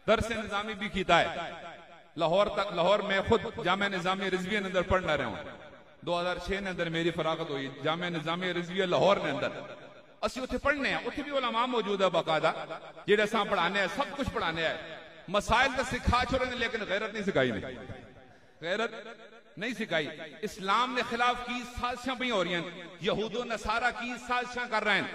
दरस निजामी भी कीता है लाहौर में खुद जामिया निजामी रिजविया अंदर पढ़ना रहा हूं 2006 ने अंदर मेरी फरागत हुई जामिया निजामी रिजविया लाहौर ने अंदर असि उथे पढ़ने हैं उथे भी उलमा मौजूद है बाकायदा जेड़े असां पढ़ाने हैं सब कुछ पढ़ाने हैं मसाइल तो सिखा छोड़े लेकिन गैरत नहीं सिखाई नहीं गैरत नहीं सिखाई इस्लाम ने खिलाफ की साजिशां भी हो रही हैं यहूदो नसारा की साजिशां कर रहे हैं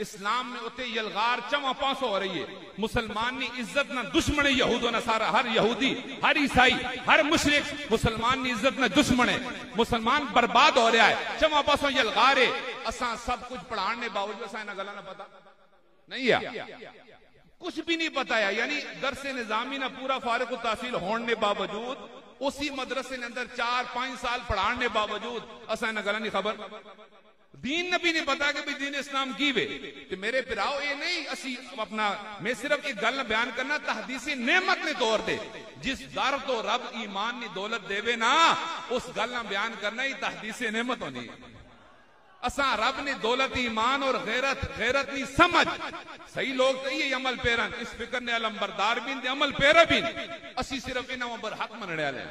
इस्लाम में उते यलगार चमा पासो हो रही है मुसलमान की इज्जत ना दुश्मन है यहूदो नसारा हर यहूदी हर ईसाई हर मुशरिक मुसलमान की इज्जत ना दुश्मन है मुसलमान बर्बाद हो रहा है चमा पासो यलगार है असा सब कुछ पढ़ाने बावजूद असा इन्हां गल्लां दा पता नहीं है कुछ भी नहीं पता है यानी दरसे निजामी ना पूरा फारिग तहसील होने बावजूद उसी मदरसे के अंदर 4-5 साल पढ़ाने बावजूद असा इन्हां गल्लां दी खबर दीन ने भी नहीं पता कि दीन इस्लाम की वे तो मेरे पिराओ ये नहीं असी अपना मैं सिर्फ एक गल बयान करना तहदीसी नेमत ने तौर दे जिस दर तो रब ईमान नी दौलत देवे ना उस गल बयान करना ही तहदीसी नेमत होनी है असा रब ने दौलत ईमान और गैरत नहीं समझ सही लोग तो ये अमल पेरन इस फिक्र ने अलमबरदार भी अमल पेरा भी असी सिर्फ इन्हों पर हक मनने वाले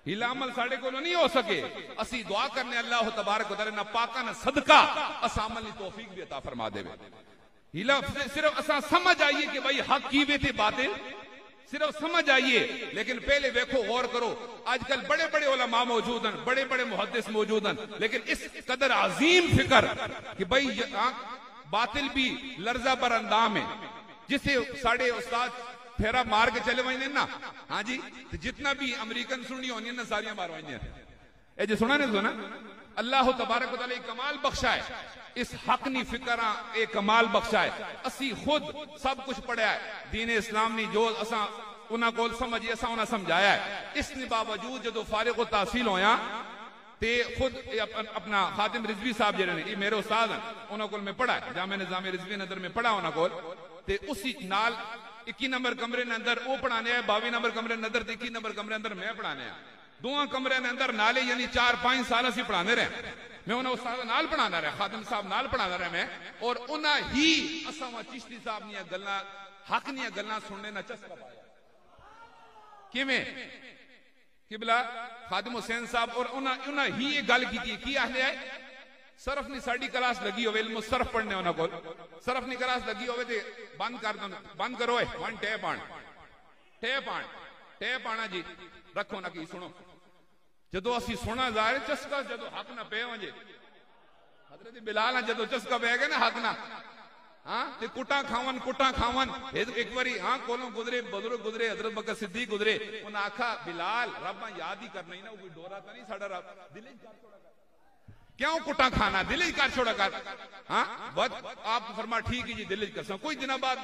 हिला अमल साढ़े को नहीं हो सके असी दुआ करने अल्लाह तबारक व तआला ना पाका ना सदका असा अमल की तौफीक भी अता फरमा देवे हिला सिर्फ असा समझ आइए कि भाई हक की वे थे बातिल सिर्फ समझ आइए लेकिन पहले देखो गौर करो आजकल बड़े बड़े उलमा मौजूद हैं बड़े बड़े मुहद्दिस मौजूद हैं लेकिन इस कदर अजीम फिक्र कि भाई बातिल भी लर्जा पर अंदाम है जिसे साढ़े उस्ताद फेरा मार के चले वही ना हाँ जी तो जितना भी अमेरिकन सुननी होनी ना सारियां मार वही ए जो सुना नहीं सुना अल्लाह तबारक व तआला कमाल बख्शा है इस हक नी फिक्र एक कमाल बख्शा है असी खुद सब कुछ पढ़िया है दीन इस्लाम नी जो असा उन्हां कोल समझिए असा उन्हां समझाया है इसके बावजूद जो फारिग तहसील होया ते खुद अपना खादिम रिजवी साहब जेड़े ने मेरे उस्ताद हैं उन्हां कोल मैं पढ़ा जामिया निजामी रिजवी अंदर में पढ़ा उन्हां कोल ते उसी नाल 21 नंबर कमरे ने अंदर वो पढ़ाने हैं 22 नंबर कमरे ने अंदर 21 नंबर कमरे अंदर मैं पढ़ाने हैं दोवां कमरे ने अंदर नाले यानी 4-5 साल असी पढ़ाने रहे मैं उन्हें उस्ताद नाल पढ़ाना रहा खादिम साहब नाल पढ़ाना रहा मैं और उन्हें ही असा चिश्ती साहब नी गल्लां हक नी गल्लां सुनने ना चस्का पाया किवें किबला खादिम हुसैन साहब और उन्हें ही ये गल की आखदे है सरफ नहीं साड़ी क्लास लगी हो इल्म सरफ पढ़ने उन्होंने को सरफ नहीं क्लास लगी हो बंद कर दो बंद करो वन टैप आना जी रखो ना की सुनो जदों असी सुना जा रहे चस्का जदों हक ना पे वजे हजरत बिलाल जदों चस्का पे गए ना हक ना हाँ ते कुटा खावन एक बारी हाँ कोलों गुजरे बजुर्ग गुजरे हजरत बकर सिद्दीक गुजरे उन्हें आखा बिलाल रब याद ही करना ही ना कोई डोरा तो नहीं साडा रब दिल क्यों कुटा खाना दिल ही कर छोड़ा कर हाँ बद आप फरमा ठीक है जी दिल ही कर सकते कोई दिन बाद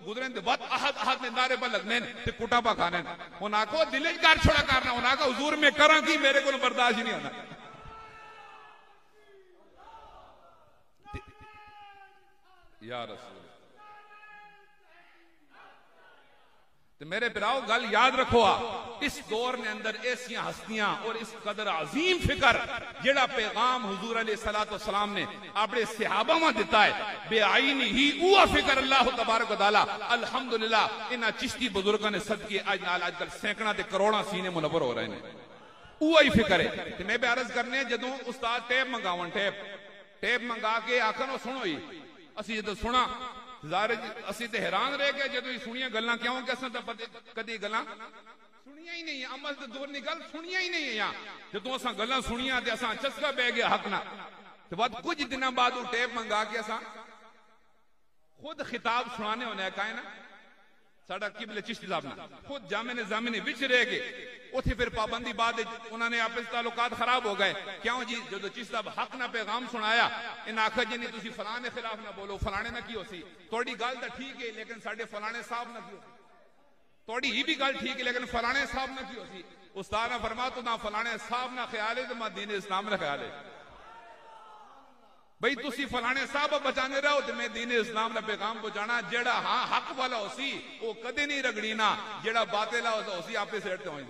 गुजरे बद आहद ने नारे पर लगने ते कुटा पा खाने उन्हें को दिल ही कर छोड़ा करना उन्हें को हुजूर में करा कि मेरे को बर्दाश्त ही नहीं होना या रसूल तो मेरे पिराओ गल याद रखो इस दौर ने अंदर ऐसी हस्तियां और इस कदर अजीम फिक्र जेड़ा पैगाम हुजूर अलैहिस्सलातु वस्सलाम ने अपने सहाबा में दिता है बेआईनी ही वो फिक्र अल्लाह तबारक व तआला अल्हम्दुलिल्लाह इन्हां चिश्ती बुजुर्गों ने सदके आजकल सैकड़ा ते करोड़ां सीने मुनव्वर हो रहे हैं वो ही फिक्र है ते मैं भी अर्ज करने जदों उस्ताद टेप मंगावन टेप मंगा के आखन सुनो ही असी जदों सुना असी तो हैरान रह गए जो सुनिया गल्लां क्यों कि असां कदी गल्लां सुनिया ही नहीं अमल तो दूर निकल सुनिया ही नहीं है जो असां गल्लां सुनिया ते असां चस्का बह गया हक ना तो बाद कुछ दिनों बाद वो टेप मंगा के असां खुद खिताब सुनाने होने का है ना साडा किबले चिश्ती साहब ना खुद जामे निजामी विच रह गए उथे फिर पाबंदी बाद उन्होंने आपस ताल्लुकात खराब हो गए क्यों जी जो चिश्ती साहब हक ना पैगाम सुनाया इन आखा जी नहीं तुसी फलाने खिलाफ ना बोलो फलाने ना की होसी थोड़ी गल तो ठीक है लेकिन साडे फलाने साहब ना की थोड़ी ही भी गल ठीक है लेकिन फलाने साहब ना की होसी उस्ताद ने फरमा तो ना फलाने साहब ना ख्याल है तो ना दीन इस्लाम ना ख्याल है भाई तुसी फलाने साहब बचाने रहो तो मैं दीन इस्लाम का पैगाम पहुंचाना जेड़ा हाँ हक वाला होसी वो कदे नहीं रगड़ी ना जेड़ा बातिल होसी आपे सेट ते होई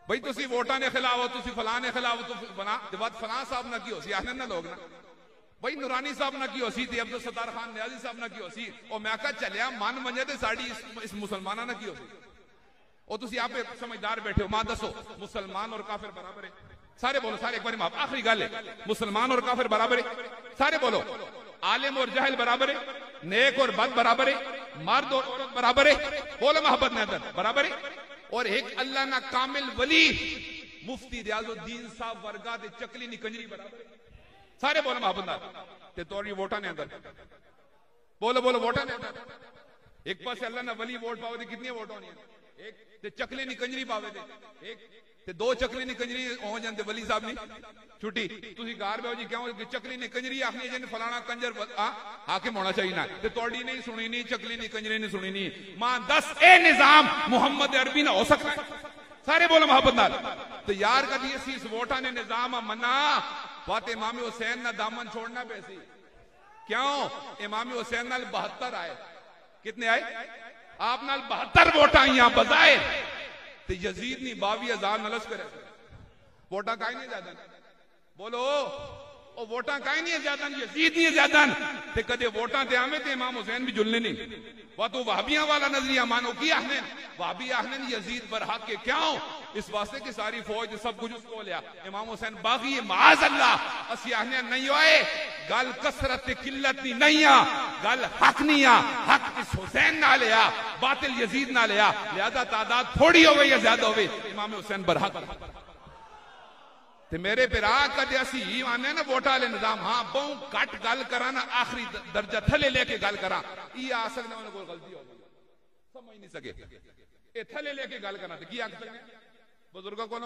भाई तुसी वोटां के खिलाफ हो तुसी फलाने खिलाफ तो बना बात फलां साहब ना की होसी आखने ना लोग ना भाई नूरानी साहब ना की होसी थी, अब्दुल सत्तार खान न्याजी साहब ना की होसी, और मैं कहा चलिया मन मंजे ते साड़ी इस मुसलमाना ना की होसी। और तुसी आप समझदार बैठे हो, मां दसो मुसलमान और काफिर बराबर है? सारे बोलो, सारे एक बार माफ, आखिरी गल है, मुसलमान और काफिर बराबर है? सारे बोलो। आलिम और जाहिल बराबर है? नेक और बद बराबर है? मर्द और औरत बराबर है? बोलो मोहब्बत ने अंदर बराबर है? और एक अल्लाह ना कामिल वली मुफ्ती रियाजुद्दीन साहब वर्गा दे चकली नी कंजरी बराबर है? सारे बोलो मोहब्बत ते तोरी वोटा ने अंदर बोलो, बोलो वोटा ने अंदर। एक पास अल्लाह ना वली वोट पावे कितनी वोट होनी है? एक ते चकली नी कंजरी पावे थे, एक ते दो चकली नी कंजरी हो जाते वली साहब नी छुट्टी। तुसी घर बेहो जी क्यों चकली नी कंजरी आखनी जिन फलाना कंजर हाकिम होना चाहिए ना, ते तोड़ी नहीं सुनी नहीं, चकली नी कंजरी नहीं सुनी नहीं। मां दस ए निजाम मोहम्मद अरबी ना हो सकता है? सारे बोलो मोहब्बत नाल। तो यार कभी असी इस वोटा ने निजाम मना बात इमाम हुसैन ना दामन छोड़ना पैसी क्यों? इमाम हुसैन नाल 72 आए, कितने आए? आप नाल 72 वोटा आईया बजाए ते यजीद नी 22,000 नलस करे वोटा काई नहीं ज्यादा। बोलो ओ वोटा काई नहीं ज्यादा, यजीद नहीं ज्यादा। ते कदे वोटा ते आवे ते इमाम हुसैन भी जुलने नहीं। वह तो वहाबियां वाला नजरिया मानो की आहने वहाबी आहने यजीद बरहक के क्यों? इस वास्ते की सारी फौज सब कुछ उसको लिया, इमाम हुसैन बागी है माज अल्लाह। असी आहने नहीं होए गल कसरत किल्लत नहीं आ, गल हक नहीं आ। हक इस हुसैन ना लिया, बातिल यजीद ना लिया। लिहाजा तादाद थोड़ी हो गई या ज्यादा हो गई, इमाम हुसैन बरहक। ते मेरे पिरा कदे असी आने ना वोटा वाले निजाम, हाँ बहु घट गल करा ना आखिरी दर्जा थले लेके गल करा, ये आ सकता उन्हें कोई गलती हो गई समझ नहीं सके, ये थले लेके गल करना की आख सकते बुजुर्गों को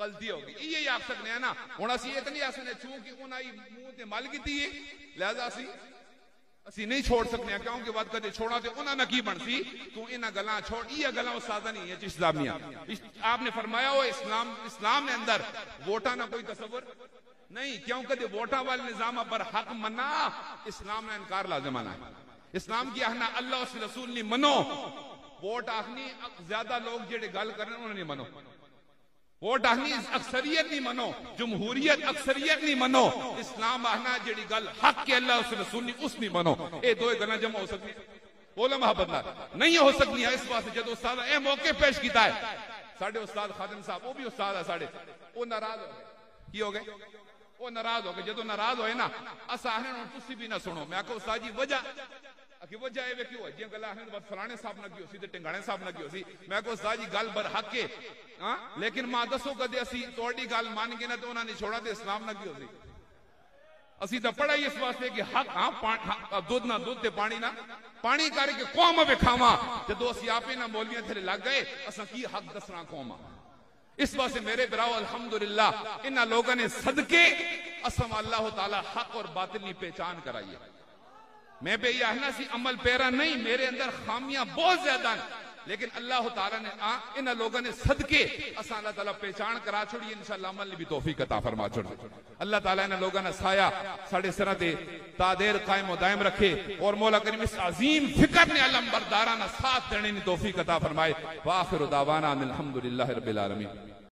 गलती होगी ये आख सकते हैं ना। हूं असी ये तो नहीं आख सकते चूंकि उन्हें मुंह ते मल की लिहाजा असी नहीं छोड़ सकते क्योंकि वद कदे छोड़ा तो उन्होंने की बनसी तू इन्हें गल् छोड़। ये गल् उस्तादा नहीं है इस्लामिया। आपने फरमाया हो इस्लाम ने अंदर वोटा ना कोई तस्वर नहीं, क्यों कदे वोटा वाले निजाम पर हक मना इस्लाम ने इनकार लाजमाना है। इस्लाम की आखना अल्लाह उस रसूल नहीं मनो, वोट आखनी ज्यादा लोग जेडे गल कर उन्हें नहीं मनो, वोट आखनी अक्सरियत नहीं मनो, जमहूरियत अक्सरियत नहीं मनो। इस्लाम आखना जेड़ी गल हक के अल्लाह उस रसूल नहीं उस नहीं मनो। ये दो गल्लां जमा हो सकती बोला मोहब्बत नहीं हो सकती है। इस वास्ते जो उस्ताद ए मौके पेश किया है साडे उस्ताद खादिम साहब, वो भी उस्ताद है साडे, वो नाराज हो गए। की हो गए? वो नाराज हो गए। जो नाराज होए ना अस आखने तुसी भी ना सुनो। मैं आखो उस्ताद जी वजह वजह ये क्यों है जी गल आखने बस फलाने साहब ना की होसी ते टिंगाणे साहब ना की होसी। मैं को उस्ताद जी गल बर हक है, हां लेकिन मां दसो कदे असी तोड़ी गल मान के ना तो उन्होंने छोड़ा ते इस्लाम ना की होसी। असी तो पढ़ा इस वास्ते कि हक हाँ दूध ना दूध ते पानी ना पानी करके कौम विखावा। जो असी आपे ना मौलवियां थले लग गए असा की हक दसना कौम। इस वास्ते मेरे बिराओ अल्हम्दुलिल्लाह इन्हां लोगों ने सदके असम अल्लाह ताला हक और बातिल की पहचान कराई है। मैं पे यह कहना सी अमल पैरा नहीं, मेरे अंदर खामियां बहुत ज्यादा, लेकिन अल्लाह ताला ने इन लोगों ने सदके असा अल्लाह ताला पहचान करा छोड़ी। इंशाअल्लाह अमल भी तौफीक अता फरमा छोड़ी। अल्लाह ताला इन लोगों ने साया साढ़े सिर ते तादेर कायम व दायम रखे और मौला करीम इस अजीम फिक्र ने अलम बरदाराना साथ देने की तौफीक अता फरमाए। वाखिर दावाना अल्हम्दुलिल्लाहि रब्बिल आलमीन।